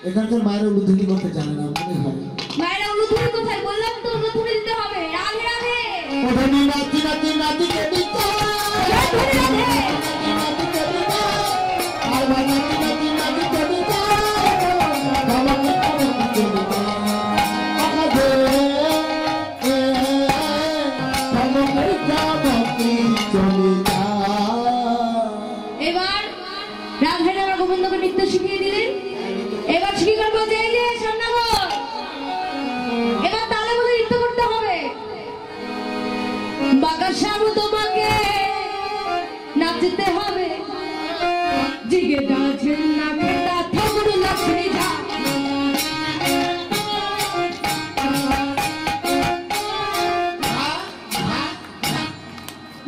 এখানকার মায়ের উলুধুলি করতে জানে না মনে হয় মায়েরা উলুধুলি কোথায় বললাম তো উলুধুলি দিতে হবে রাধে রাধে ওখানে নাতি নাতি নাতি কেটে রাধে রাধে আর নাতি নাতি নাতি কেটে বাবা কেটে আমাদের এবার রাধারানী আমার গোবিন্দকে নৃত্য শিখিয়ে দিলেন এবার শিখে করবো যে এই যে সান্নাগর এবার তালে বলে নৃত্য করতে হবে বাগাসাবু তোমাকে নাচতে হবে জিগে গাছের নামে তা থামুর লক্ষ্মী যা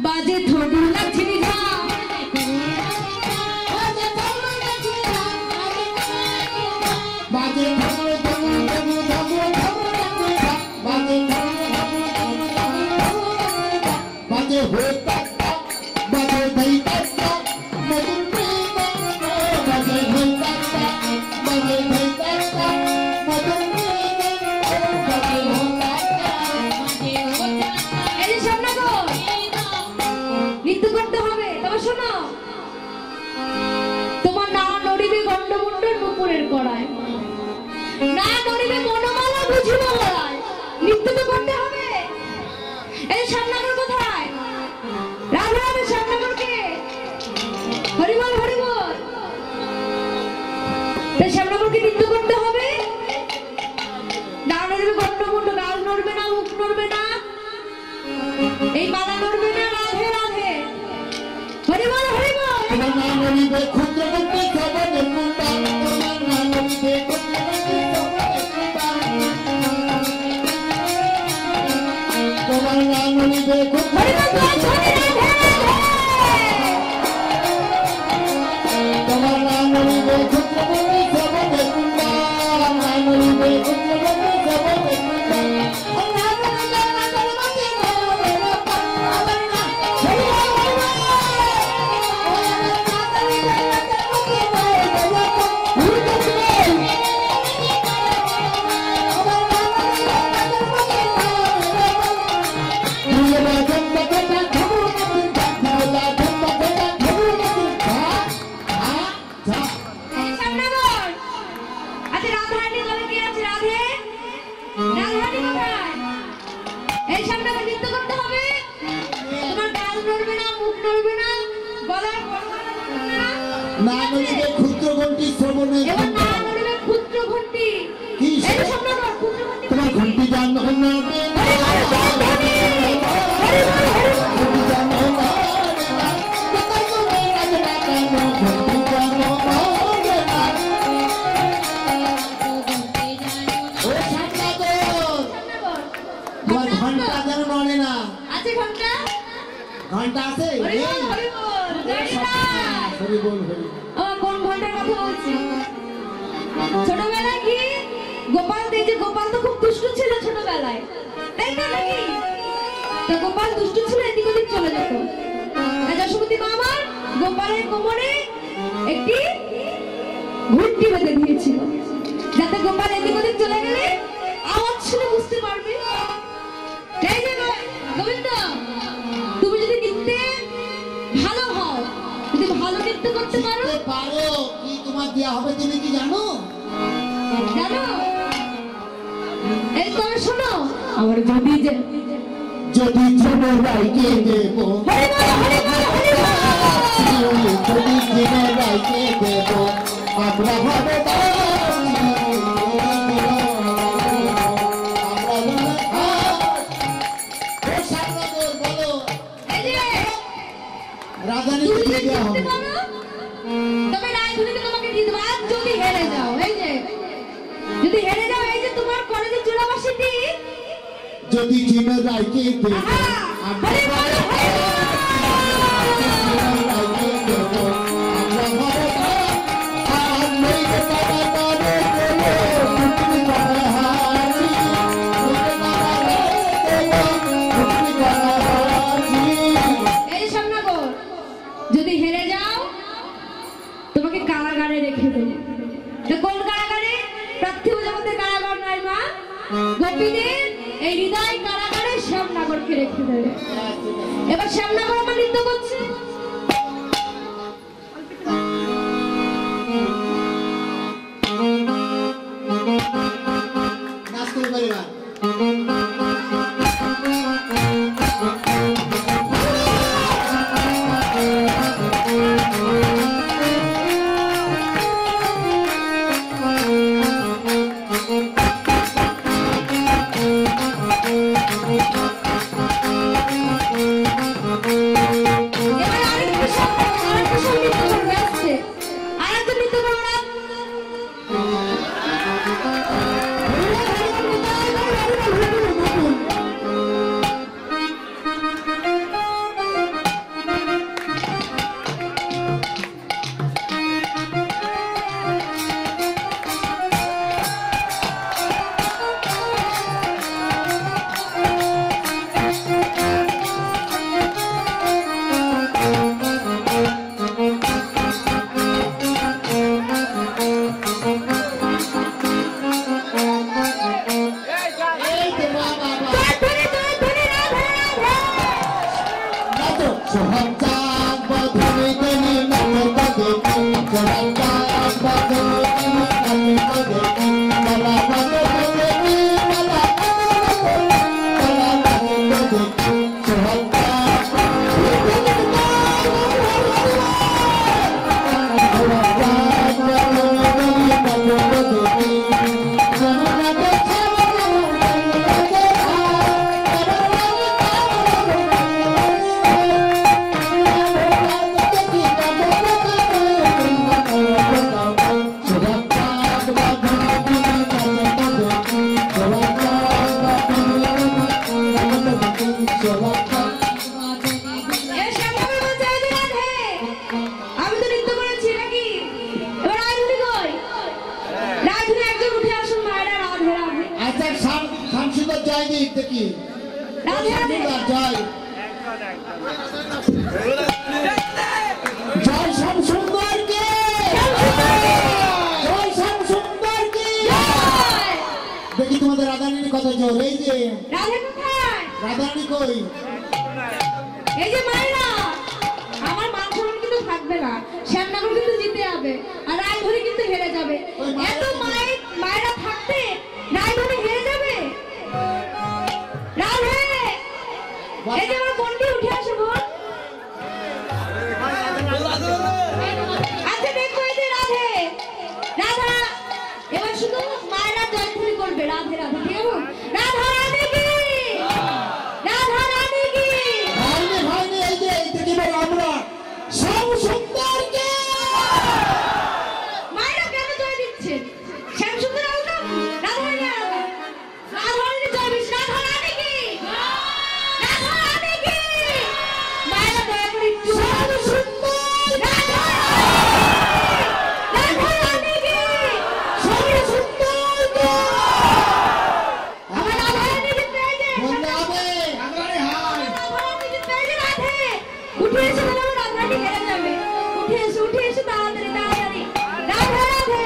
বাজে থোড়ু লক্ষ্মী যা বাজে বাজে হোতা বাজে দইতা মধুর প্রেম বাজে হোতা বাজে দইতা মধুর প্রেম বাজে হোতা এই যে সান্নাগর নৃত্য করতে হবে তবে শোনো তোমার না নড়িবে গন্ডমুন্ড নুপুরের কড়ায় না নড়িবে মনোমালা বুঝিব লড়াই নৃত্য তো করতে হবে এই সান্নাগর কোথায় রাধা রাধে সান্নাগরকে হরিবল হরিবল এই সান্নাগরকে নৃত্য করতে হবে না নড়িবে গন্ডমুন্ড গাল নড়বে না মুখ নড়বে না এই মালা নড়বে না রাধে রাধে হরিবল হরিবল তোমার নাম হইবে ক্ষুদ্র ক্ষুদ্র সবনের মুন্ডা তোমার নাম হইবে ক্ষুদ্র ক্ষুদ্র সবনের মুন্ডা তোমার নাম হইবে ক্ষুদ্র তোমার নাম হইবে ক্ষুদ্র ক্ষুদ্র সবনের মুন্ডা নাম হইবে ক্ষুদ্র ক্ষুদ্র সবনের মুন্ডা এই সান্নাগর আচ্ছা রাধারানী বলে কি আছে রাধে রাধারানী কোথায় এই সান্নাগর নৃত্য করতে হবে তোমার গাল নড়বে না মুখ নড়বে না গলার পরমাণু নড়বে না নাম হইবে ক্ষুদ্র ঘন্টি শ্রবণের এবার মুন্ডা না নড়বে ক্ষুদ্র ঘন্টি কি এই সান্নাগর ক্ষুদ্র ঘন্টি তোমার ঘন্টি জানো না ঘন্টা যেন নড়ে না আছে ঘন্টা ঘন্টা আছে হরিবল হরিবল গাড়ি না হরি বল হরি কোন ঘন্টার কথা বলছি ছোটবেলায় কি গোপাল যে গোপাল তো খুব দুষ্টু ছিল ছোটবেলায় তাই না নাকি তো গোপাল দুষ্টু ছিল এদিক ওদিক চলে যেত আর যশোমতী মা আমার গোপালের কোমরে একটি ঘুরটি বেঁধে দিয়েছিল যাতে গোপাল এদিক ওদিক চলে গেলে আওয়াজ শুনে বুঝতে পারবে তাই না গোবিন্দ তুমি যদি নৃত্যে ভালো হও যদি ভালো নৃত্য করতে পারো পারো কি তোমার দেয়া হবে তুমি কি জানো জানো এই তো শোনো আমার যদি যদি জীবন রাইকে দেব যদি জীবন রাইকে দেব আমরা হবে রাজধানী দিয়ে দেওয়া হবে তবে রাজধানীকে তোমাকে দিয়ে দেবো। আর যদি হেরে যাও, এই যে যদি হেরে যাও, এই যে তোমার কলেজের চূড়াবাসীটি যদি জীবন রাইকে দেব আমরা যদি হেরে যাও তোমাকে কারাগারে রেখে দেবো। কোন কারাগারে? পার্থিব জগতের কারাগার নয় মা, গোপীদের এই হৃদয় কারাগারে শ্যামনগরকে রেখে দেবে। এবার শ্যামনগর আমার নৃত্য করছে। নাচতে পারি না দেখি তোমাদের রাধারানীর কথা জোর। এই যে রাধারানী কই? এই যে মায়েরা, আমার মান সম্মান কিন্তু থাকবে না, শ্যামনগর কিন্তু জিতে যাবে আর রায়ধনী কিন্তু হেরে যাবে। এত মায়েরা থাকতে রায়ধনী হেরে যাবে? রাধে, এই যে আমার বোনটি উঠে আসে। বোন, আচ্ছা দেখো এই যে রাধে, রাধা এবার শুধু মায়েরা জয়ধ্বনি করবে রাধে রাধে, ঠিক আছে? রাধা রাধে কি, রাধা রাধে কি। ভাইনে ভাইনে এই যে এই থেকে আমরা সব সুন্দরকে মায়েরা কেন জয় দিচ্ছেন? শ্যাম সুন্দর আলাদা, রাধা রানী আলাদা। রাধা রানী জয় দিচ্ছে। রাধা রানী কি, রাধা রানী কি। মায়েরা দয়া করে একটু সব সুন্দর রাধা রানী কি, সব সুন্দর আমার রাধা রানী জিততে যে বন্ধ হবে। রাধারানী হাই। রাধা রানী জিততে যে রাধে উঠে এসে বলে আমার রাধা রানী হেরে যাবে। উঠে এসে তাড়াতাড়ি তাড়াতাড়ি রাধা রাধে।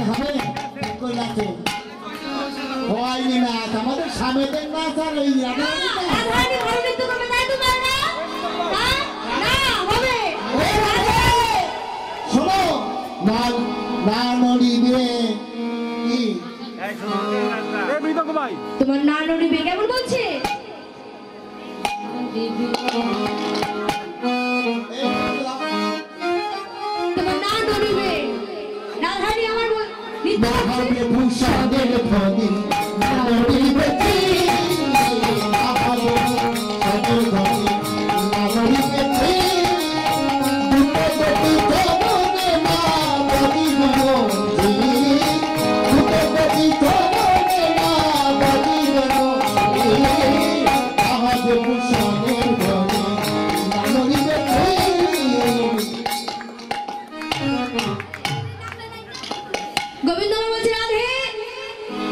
হবে কইলাছে হয়নি না আমাদের সামেদের না স্যার ওই রাধারানী ভালো নৃত্য করবে তাই তো না না হবে শোনো নাল না নড়িবে কি তোমার না নড়িবে কেমন বলছে তোমার না নড়িবে রাধারানী আমার নৃত্য মহাবে ভূষণের ধনি নড়িবে কি মহাবে ভূষণের ধনি নড়িবে কি দুটো গতি চরণে মা বলি গতি দুটো গতি চরণে মা বলি গতি মহাবে ভূষণের ধনি নড়িবে কি গোবিন্দ বলছে রাধে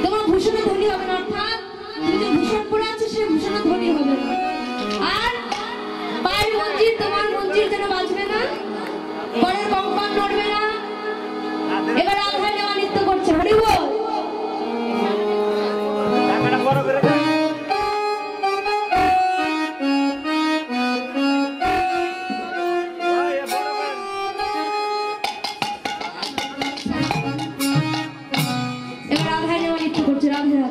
তোমার ভূষণে ধনী হবে না অর্থাৎ তুমি যে ভূষণ পরে আছো সে ভূষণে ধনী হবে না আর পায়ের মঞ্জির তোমার মঞ্জির যেন বাজবে না পরের কঙ্কন নড়বে না এবার রাধারানী আমার নৃত্য করছে হরি বল এবার রাধারানী আমার নৃত্য করছে রাধে রাধে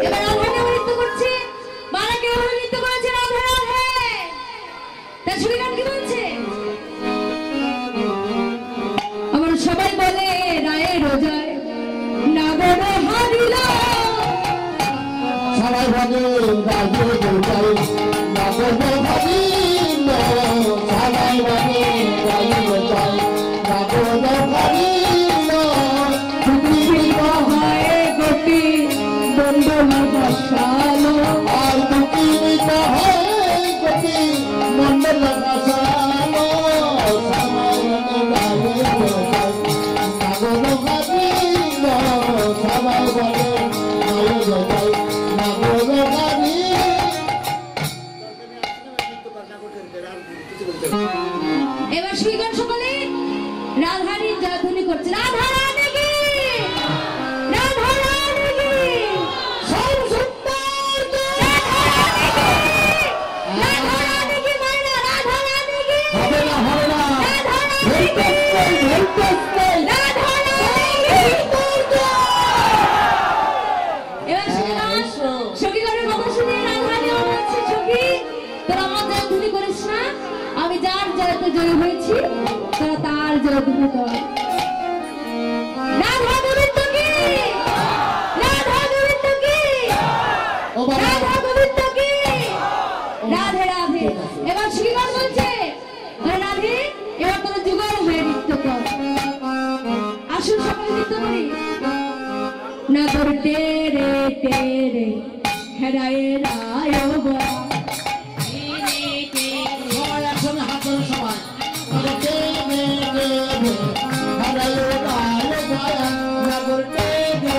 এবার রাধারানী আমার নৃত্য করছে বালাকে আমার নৃত্য করেছে রাধে রাধে তার ছবি গান কি বলছে আমার সবাই বলে রায়ের রোজায় নাগর হারিল সবাই ভাবে রাজে গোটাই নগর ভাবিল সবাই ভাবে রাজে গোটাই নগর ভাবিল পৃথিবী হয় গতি বন্ধু বসালো আর পৃথিবী হয় গতি মন্ডল বসালো সবাই ভাবে রাজে গোটাই নগর ভাবিল সবাই ভাবে রাজে গোটাই নগর ভাবিল এবার সুইগান সকলে রাধারানীর জয়ধ্বনি করছে রাধারানী কি রাধারানী কি সব সুন্দর রাধারানী কি মাইনা রাধারানী কি হবে না রাধারানী কি এবার সখীগণের কথা শুনে রাধারানী বলছে সখী তোরা আমার জয়ধ্বনি করিস না আমি যার জয়তে জয় হয়েছি তোরা তার জয়ধ্বনি কর রাধা গোবিন্দ কি রাধা গোবিন্দ কি ও বাবা রাধা গোবিন্দ কি রাধে রাধে এবার সখীগণ বলছে আরে রাধে এবার তোরা যুগল হয়ে নৃত্য কর আসুন সকলে নৃত্য করি নগর তেরে তেরে হেরায় রায় বলা সবাই একসঙ্গে হাত ধরে সবাই দেবে দেবে হারায় রায় গায়া নগর দেবে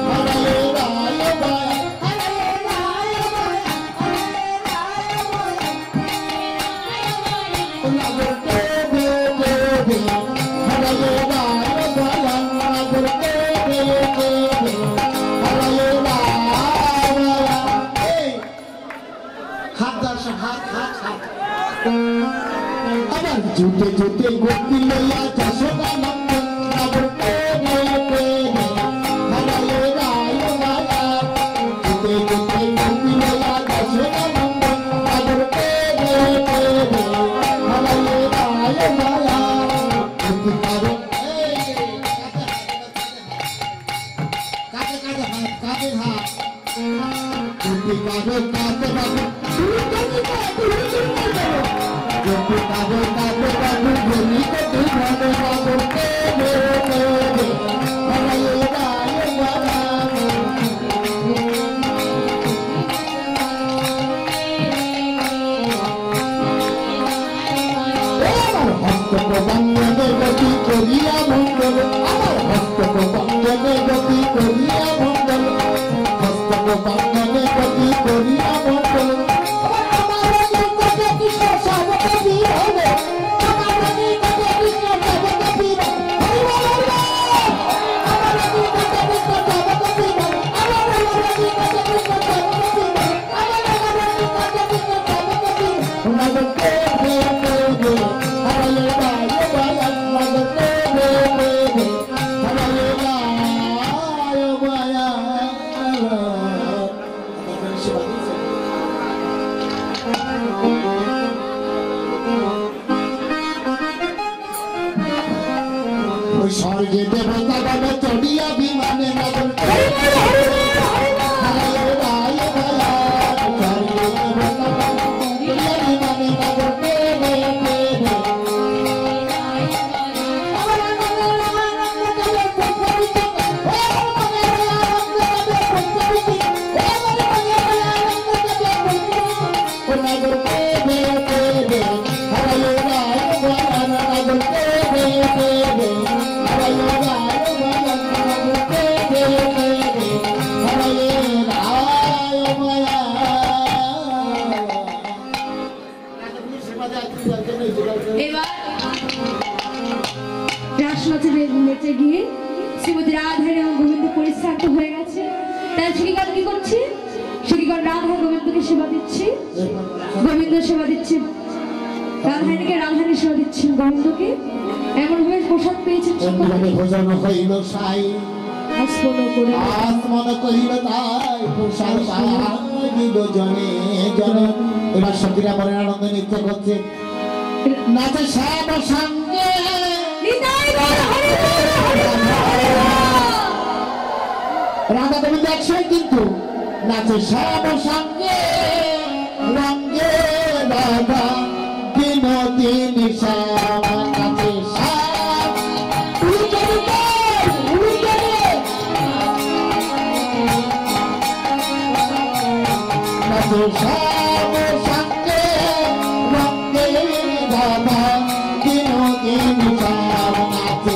হারায় রায় গায়া নগর দেবে দেবে হারায় রায় গায়া নগর দেবে দেবে जुते गोपी लैया जशोदा नंदन नगर तेरे तेरे हराए राय माया जुते जुते गोपी लैया जशोदा नंदन नगर तेरे तेरे हराए राय माया गोपी कारो काटे हाथ गोपी कारो काटे बाबू गोपी कारो काटे बाबू गोली को तू भागो बाबू तेरे तेरे हराए राय माया हस्त को बंधने गति करिया मंगल अमर हस्त को बंधने गति करिया मंगल हस्त को बंधने गति करिया मंगल हमारे दिल को कृष्ण शावक वीर होवे हमारे दिल को कृष्ण शावक वीर हरि बोल हमारे दिल को कृष्ण शावक वीर हमारे दिल को कृष्ण शावक वीर हमारे दिल को कृष्ण शावक वीर नगर तेरे तेरे हराए राय माया नगर तेरे तेरे हराए राय माया स्वर्गे देवता गण चढ़िया विमाने नगर हराए राय माया स्वर्गे देवता गण चढ़िया विमाने नगर तेरे तेरे নেচে গিয়ে শ্রীমতী রাধার এবং গোবিন্দ পরিশ্রান্ত হয়ে গেছে। তাই সখীগণ কি করছে? সখীগণ রাধা গোবিন্দকে সেবা দিচ্ছে, গোবিন্দ সেবা দিচ্ছে রাধারানীকে, রাধারানী সেবা দিচ্ছেন গোবিন্দকে। এমন ভাবে প্রসাদ পেয়েছেন সকলে। ভোজন হইল সাই আসমন কহিল তাই প্রসাদ পাইল জনে জনে। এবার সখীরা মনে আনন্দে নৃত্য করছে, নাচে শ্যাম সঙ্গে রাধা গোবিন্দ একসাথে কিন্তু নাচে শ্যাম সঙ্গে রঙ্গে রাধা বিনোদী শ্যাম নাচে শ্যাম নাচে শ্যাম সঙ্গে রঙ্গে রাধা বিনোদী শ্যাম নাচে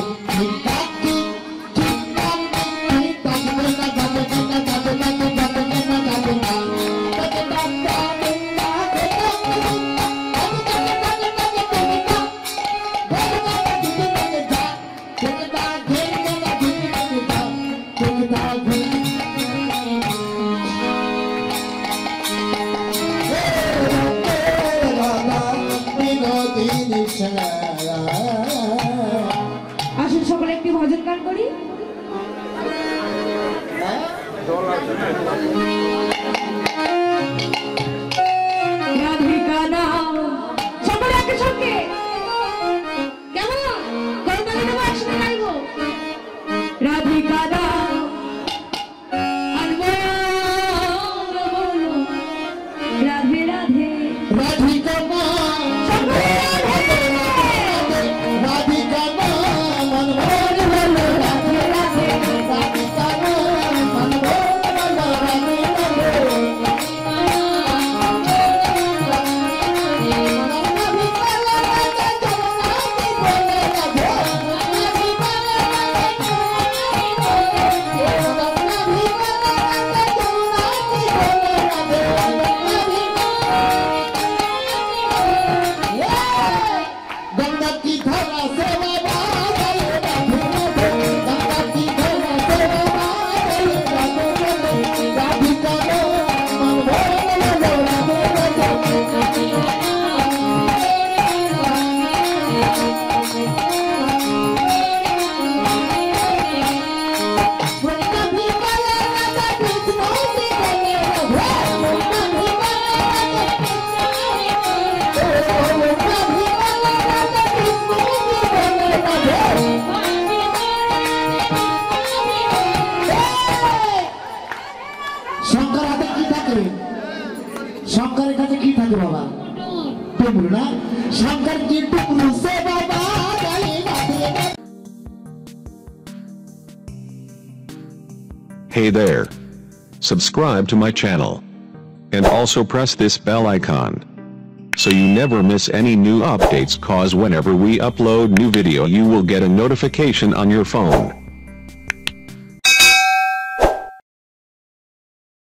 নাকি বাবা ডুমরু না শঙ্কর কি ডুমরু সে বাবা গালি বাঁধে Hey there. Subscribe to my channel. And also press this bell icon. So you never miss any new updates, cause whenever we upload new video you will get a notification on your phone.